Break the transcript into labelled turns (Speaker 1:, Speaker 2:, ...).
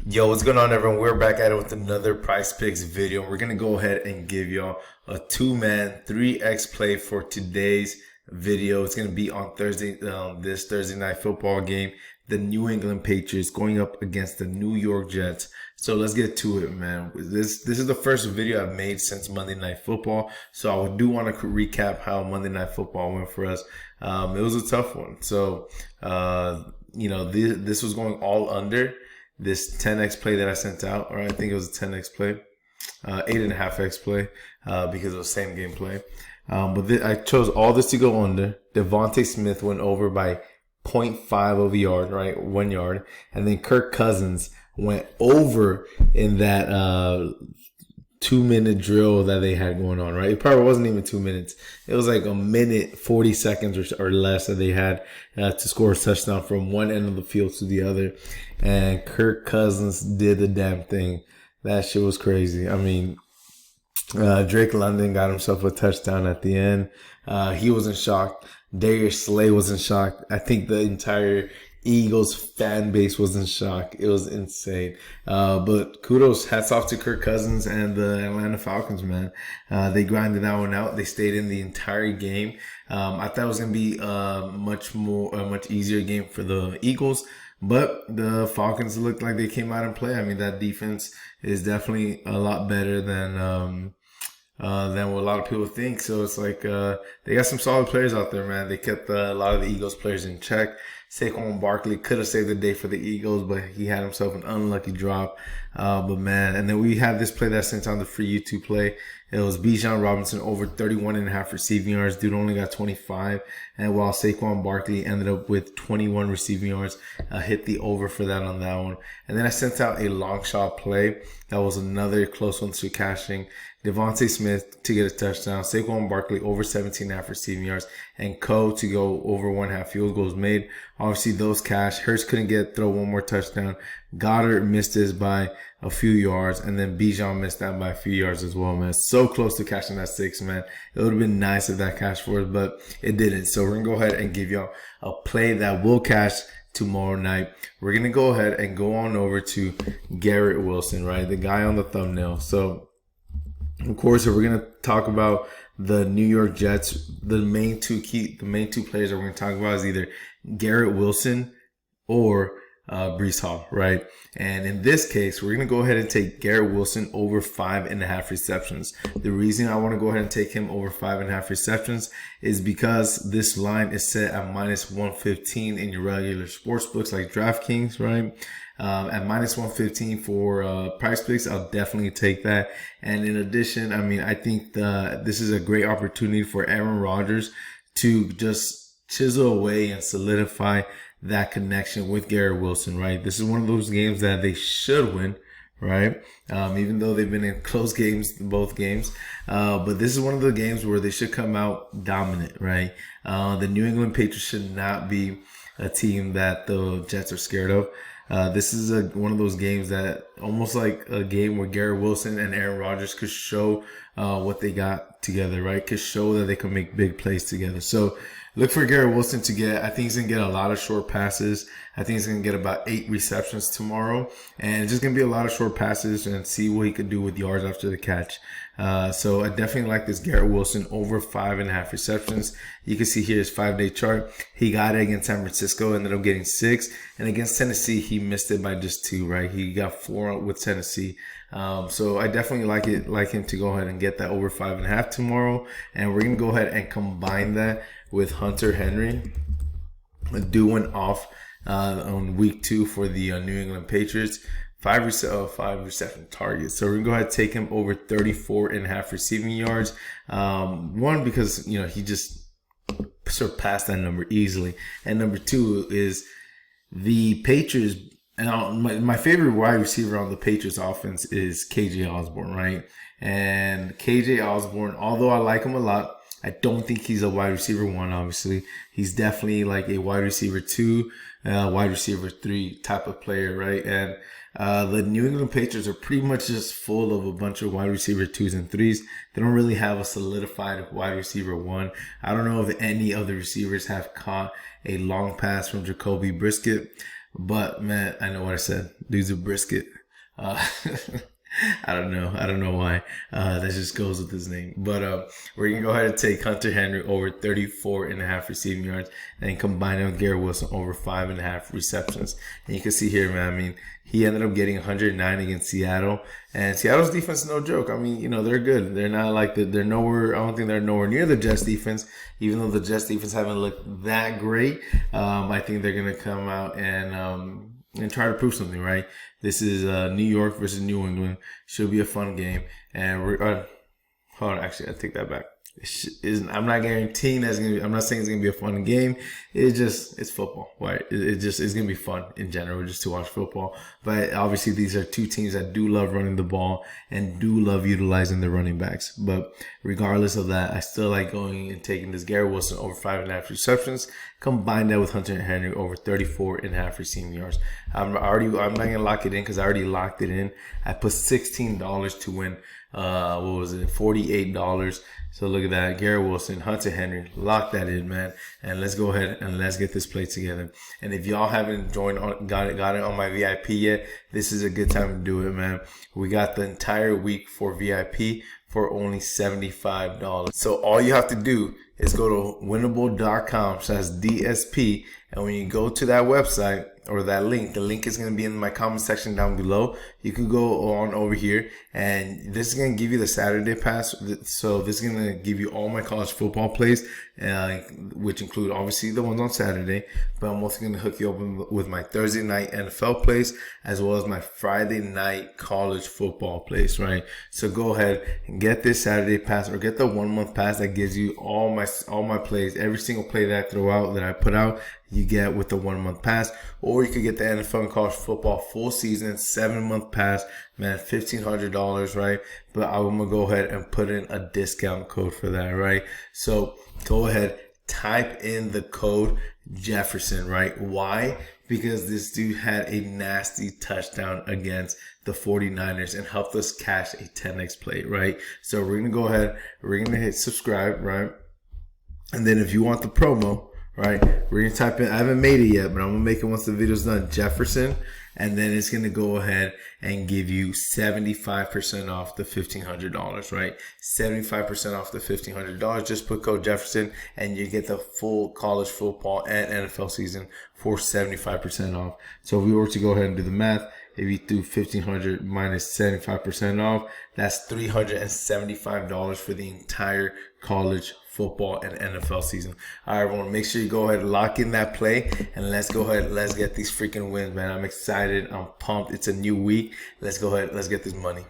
Speaker 1: Yo, what's going on, everyone? We're back at it with another Price Picks video. We're gonna go ahead and give y'all a two-man 3x play for today's video. It's gonna be on Thursday, this Thursday night football game. The New England Patriots going up against the New York Jets. So let's get to it, man. This is the first video I've made since Monday Night Football. So I do want to recap how Monday Night Football went for us. It was a tough one. So this was going all under this 10x play that I sent out, or I think it was a 10x play, 8.5x play, because it was same game play. I chose all this to go under. Devontae Smith went over by 0.5 of a yard, right? 1 yard. And then Kirk Cousins went over in that 2-minute drill that they had going on, right? It probably wasn't even 2 minutes. It was like a minute, 40 seconds or less that they had to score a touchdown from one end of the field to the other. And Kirk Cousins did the damn thing. That shit was crazy. I mean, Drake London got himself a touchdown at the end. He wasn't shocked. Darius Slay wasn't shocked. I think the entire Eagles fan base was in shock. It was insane. But kudos, hats off to Kirk Cousins and the Atlanta Falcons, man. They grinded that one out. They stayed in the entire game. I thought it was going to be a much easier game for the Eagles, but the Falcons looked like they came out and played. I mean, that defense is definitely a lot better than what a lot of people think. So it's like they got some solid players out there, man. They kept a lot of the Eagles players in check. Saquon Barkley could have saved the day for the Eagles, but he had himself an unlucky drop. But man, and then we had this play that sent on the free YouTube play. It was Bijan Robinson over 31.5 receiving yards. Dude only got 25. And while Saquon Barkley ended up with 21 receiving yards, hit the over for that on that one. And then I sent out a long shot play. That was another close one to cashing. Devontae Smith to get a touchdown. Saquon Barkley over 17.5 receiving yards. And Co to go over 1.5 field goals made. Obviously, those cash. Hurts couldn't throw one more touchdown. Goddard missed his by a few yards. And then Bijan missed that by a few yards as well, man. So close to cashing that 6, man. It would have been nice if that cashed for us, but it didn't. So we're going to go ahead and give y'all a play that will cash tomorrow night. We're going to go ahead and go on over to Garrett Wilson, right? The guy on the thumbnail. So, of course, we're going to talk about the New York Jets. The main two players that we're going to talk about is either Garrett Wilson or Breece Hall, right? And in this case, we're going to go ahead and take Garrett Wilson over 5.5 receptions. The reason I want to go ahead and take him over 5.5 receptions is because this line is set at minus 115 in your regular sports books like DraftKings, right? At minus 115 for Prizepicks, I'll definitely take that. And in addition, I mean, I think this is a great opportunity for Aaron Rodgers to just chisel away and solidify that connection with Garrett Wilson, right? This is one of those games that they should win, right? Even though they've been in close games, both games. But this is one of the games where they should come out dominant, right? The New England Patriots should not be a team that the Jets are scared of. This is one of those games that almost like a game where Garrett Wilson and Aaron Rodgers could show what they got together, right? Could show that they can make big plays together. So look for Garrett Wilson to I think he's going to get a lot of short passes. I think he's going to get about 8 receptions tomorrow. And it's just going to be a lot of short passes and see what he could do with yards after the catch. So I definitely like this Garrett Wilson over 5.5 receptions. You can see here his 5-day chart. He got it against San Francisco, ended up getting 6. And against Tennessee, he missed it by just 2, right? He got 4 with Tennessee. So I definitely like him to go ahead and get that over 5.5 tomorrow. And we're going to go ahead and combine that with Hunter Henry doing off on week 2 for the New England Patriots. 5 reception targets. So we're going to go ahead and take him over 34.5 receiving yards. One, because, he just surpassed that number easily. And number 2 is the Patriots. And my favorite wide receiver on the Patriots offense is KJ Osborne, right? And KJ Osborne, although I like him a lot, I don't think he's a wide receiver 1, obviously. He's definitely like a wide receiver 2, wide receiver 3 type of player, right? And the New England Patriots are pretty much just full of a bunch of wide receiver 2s and 3s. They don't really have a solidified wide receiver 1. I don't know if any of the receivers have caught a long pass from Jacoby Brisket. But, man, I know what I said. Dude's a brisket. Uh, I don't know. I don't know why. That just goes with his name. But we're going to go ahead and take Hunter Henry over 34.5 receiving yards and combine it with Garrett Wilson over 5.5 receptions. And you can see here, man, I mean, he ended up getting 109 against Seattle. And Seattle's defense is no joke. I mean, they're good. They're not like they're nowhere. I don't think they're nowhere near the Jets defense, even though the Jets defense haven't looked that great. I think they're going to come out and try to prove something, right? This is New York versus New England. Should be a fun game. And we're hold on, actually, I take that back. I'm not guaranteeing that's gonna be. I'm not saying it's gonna be a fun game. It's football, right? It's gonna be fun in general, just to watch football. But obviously, these are two teams that do love running the ball and do love utilizing the running backs. But regardless of that, I still like going and taking this Garrett Wilson over 5.5 receptions. Combine that with Hunter Henry over 34.5 receiving yards. I'm not gonna lock it in because I already locked it in. I put $16 to win. What was it? $48. So look at that. Garrett Wilson, Hunter Henry, lock that in, man. And let's go ahead and let's get this play together. And if y'all haven't got it on my VIP yet, this is a good time to do it, man. We got the entire week for VIP for only $75. So all you have to do is go to winnable.com/DSP. And when you go to that website or that link, the link is going to be in my comment section down below. You can go on over here and this is going to give you the Saturday pass. So this is going to give you all my college football plays, which include obviously the ones on Saturday, but I'm also going to hook you up with my Thursday night NFL plays as well as my Friday night college football plays, right? So go ahead and get this Saturday pass or get the 1 month pass that gives you all my plays, every single play that I throw out, that I put out, you get with the 1 month pass. Or you could get the NFL and college football full season 7-month pass, man, $1,500, right? But I'm gonna go ahead and put in a discount code for that, right? So go ahead, type in the code Jefferson, right? Why? Because this dude had a nasty touchdown against the 49ers and helped us cash a 10x play, right? So we're gonna go ahead, we're gonna hit subscribe, right? And then if you want the promo, right, we're gonna type in, I haven't made it yet, but I'm gonna make it once the video's done, Jefferson, and then it's gonna go ahead and give you 75% off the $1,500, right? 75% off the $1,500. Just put code Jefferson and you get the full college football and NFL season for 75% off. So if we were to go ahead and do the math, if you do 1,500 minus 75% off, that's $375 for the entire college football and NFL season. All right, everyone, make sure you go ahead and lock in that play and let's go ahead. Let's get these freaking wins, man. I'm excited. I'm pumped. It's a new week. Let's go ahead. Let's get this money.